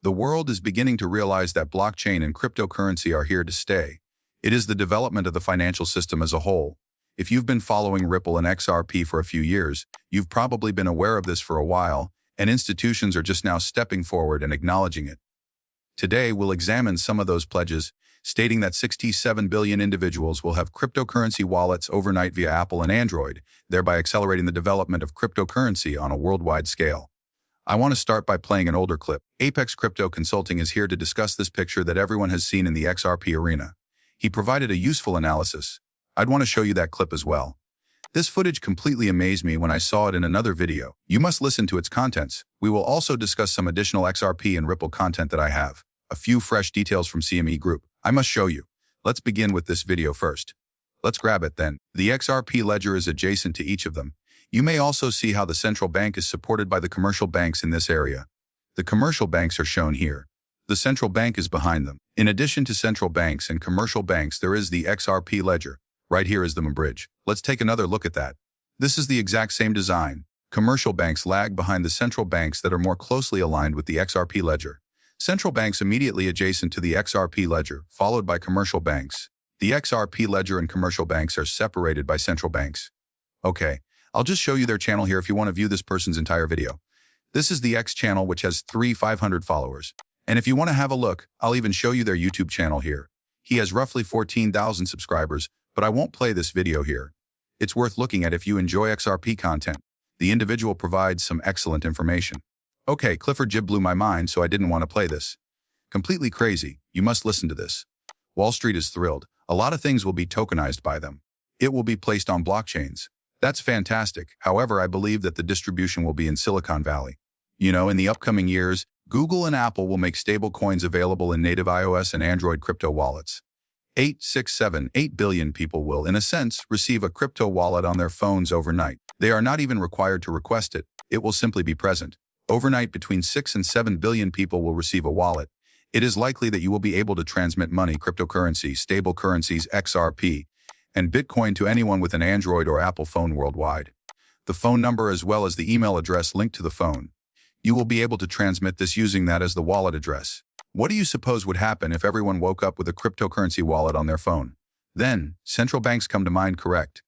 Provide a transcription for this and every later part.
The world is beginning to realize that blockchain and cryptocurrency are here to stay. It is the development of the financial system as a whole. If you've been following Ripple and XRP for a few years, you've probably been aware of this for a while, and institutions are just now stepping forward and acknowledging it. Today, we'll examine some of those pledges, stating that 67 billion individuals will have cryptocurrency wallets overnight via Apple and Android, thereby accelerating the development of cryptocurrency on a worldwide scale. I want to start by playing an older clip. Apex Crypto Consulting is here to discuss this picture that everyone has seen in the XRP arena. He provided a useful analysis. I'd want to show you that clip as well. This footage completely amazed me when I saw it in another video. You must listen to its contents. We will also discuss some additional XRP and Ripple content that I have. A few fresh details from CME Group. I must show you. Let's begin with this video first. Let's grab it then. The XRP ledger is adjacent to each of them. You may also see how the central bank is supported by the commercial banks in this area. The commercial banks are shown here. The central bank is behind them. In addition to central banks and commercial banks, there is the XRP ledger. Right here is the bridge. Let's take another look at that. This is the exact same design. Commercial banks lag behind the central banks that are more closely aligned with the XRP ledger. Central banks immediately adjacent to the XRP ledger, followed by commercial banks. The XRP ledger and commercial banks are separated by central banks. Okay. I'll just show you their channel here if you want to view this person's entire video. This is the X channel, which has 500 followers. And if you want to have a look, I'll even show you their YouTube channel here. He has roughly 14,000 subscribers, but I won't play this video here. It's worth looking at if you enjoy XRP content. The individual provides some excellent information. Okay, Clifford Jib blew my mind, so I didn't want to play this. Completely crazy. You must listen to this. Wall Street is thrilled. A lot of things will be tokenized by them. It will be placed on blockchains. That's fantastic. However, I believe that the distribution will be in Silicon Valley. In the upcoming years, Google and Apple will make stable coins available in native iOS and Android crypto wallets. 8 billion people will, in a sense, receive a crypto wallet on their phones overnight. They are not even required to request it. It will simply be present. Overnight, between 6 and 7 billion people will receive a wallet. It is likely that you will be able to transmit money, cryptocurrency, stable currencies, XRP, and Bitcoin to anyone with an Android or Apple phone worldwide. The phone number as well as the email address linked to the phone. You will be able to transmit this using that as the wallet address. What do you suppose would happen if everyone woke up with a cryptocurrency wallet on their phone? Then, central banks come to mind, correct?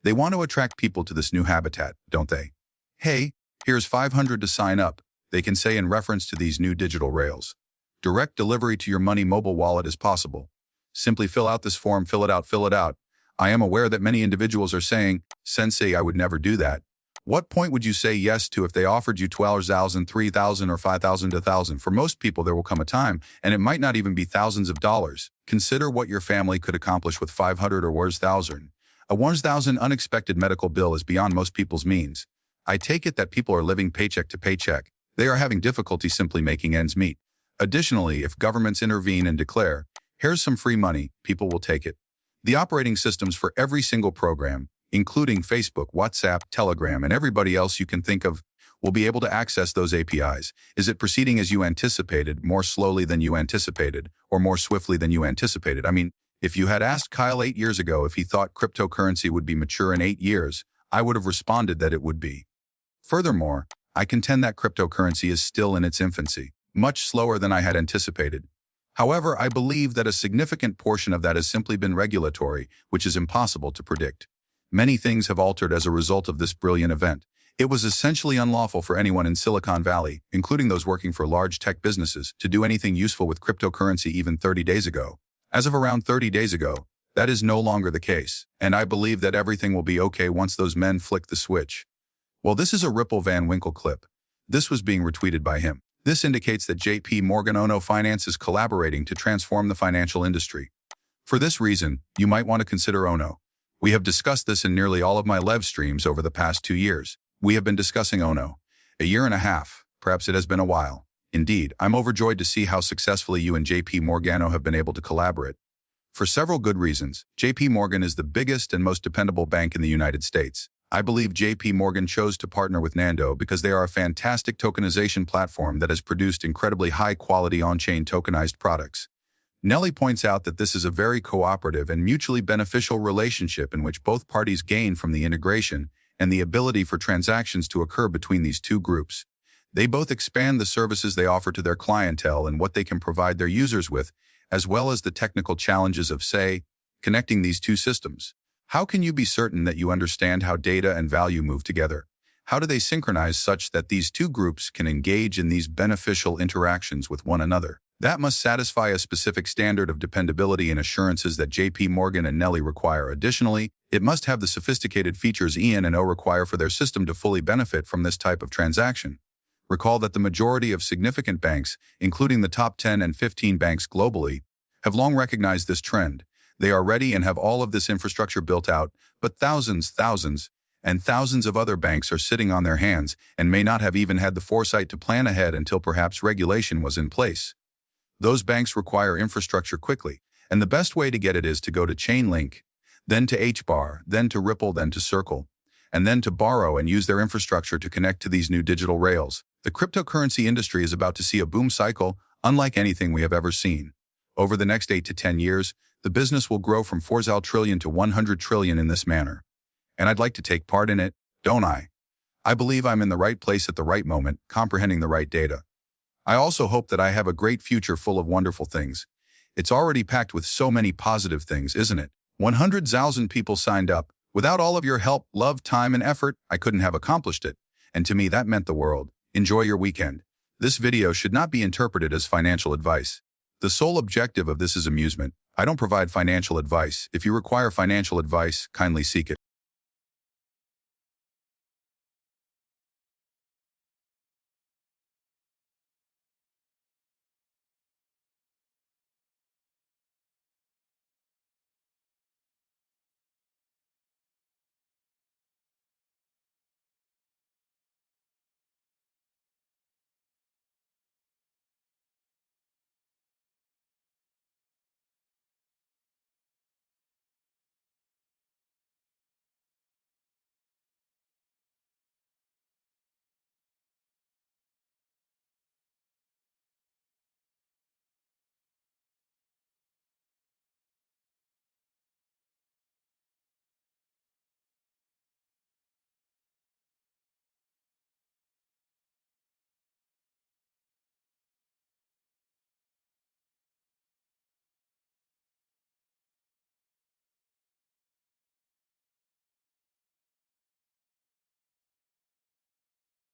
They want to attract people to this new habitat, don't they? Hey, here's 500 to sign up, they can say in reference to these new digital rails. Direct delivery to your money mobile wallet is possible. Simply fill out this form, fill it out. I am aware that many individuals are saying, Sensei, I would never do that. What point would you say yes to if they offered you $12,000, $3,000, or $5,000 to $1,000? For most people, there will come a time, and it might not even be thousands of dollars. Consider what your family could accomplish with 500 or worse thousand. A 1,000 unexpected medical bill is beyond most people's means. I take it that people are living paycheck to paycheck. They are having difficulty simply making ends meet. Additionally, if governments intervene and declare, here's some free money, people will take it. The operating systems for every single program, including Facebook, WhatsApp, Telegram, and everybody else you can think of, will be able to access those APIs. Is it proceeding as you anticipated, more slowly than you anticipated, or more swiftly than you anticipated? I mean, if you had asked Kyle 8 years ago if he thought cryptocurrency would be mature in 8 years, I would have responded that it would be. Furthermore, I contend that cryptocurrency is still in its infancy, much slower than I had anticipated. However, I believe that a significant portion of that has simply been regulatory, which is impossible to predict. Many things have altered as a result of this brilliant event. It was essentially unlawful for anyone in Silicon Valley, including those working for large tech businesses, to do anything useful with cryptocurrency even 30 days ago. As of around 30 days ago, that is no longer the case, and I believe that everything will be okay once those men flick the switch. Well, this is a Ripple Van Winkle clip. This was being retweeted by him. This indicates that JP Morgan Ono Finance is collaborating to transform the financial industry. For this reason, you might want to consider Ono. We have discussed this in nearly all of my live streams over the past 2 years. We have been discussing Ono. A year and a half, perhaps it has been a while. Indeed, I'm overjoyed to see how successfully you and JP Morgano have been able to collaborate. For several good reasons, JP Morgan is the biggest and most dependable bank in the United States. I believe JP Morgan chose to partner with Nando because they are a fantastic tokenization platform that has produced incredibly high-quality on-chain tokenized products. Nelly points out that this is a very cooperative and mutually beneficial relationship in which both parties gain from the integration and the ability for transactions to occur between these two groups. They both expand the services they offer to their clientele and what they can provide their users with, as well as the technical challenges of, say, connecting these two systems. How can you be certain that you understand how data and value move together? How do they synchronize such that these two groups can engage in these beneficial interactions with one another? That must satisfy a specific standard of dependability and assurances that JP Morgan and Nelly require. Additionally, it must have the sophisticated features EN and O require for their system to fully benefit from this type of transaction. Recall that the majority of significant banks, including the top 10 and 15 banks globally, have long recognized this trend. They are ready and have all of this infrastructure built out, but thousands and thousands of other banks are sitting on their hands and may not have even had the foresight to plan ahead until perhaps regulation was in place. Those banks require infrastructure quickly, and the best way to get it is to go to Chainlink, then to HBAR, then to Ripple, then to Circle, and then to borrow and use their infrastructure to connect to these new digital rails. The cryptocurrency industry is about to see a boom cycle unlike anything we have ever seen. Over the next 8 to 10 years, the business will grow from 4 trillion to 100 trillion in this manner. And I'd like to take part in it, don't I? I believe I'm in the right place at the right moment, comprehending the right data. I also hope that I have a great future full of wonderful things. It's already packed with so many positive things, isn't it? 100,000 people signed up. Without all of your help, love, time, and effort, I couldn't have accomplished it. And to me, that meant the world. Enjoy your weekend. This video should not be interpreted as financial advice. The sole objective of this is amusement. I don't provide financial advice. If you require financial advice, kindly seek it.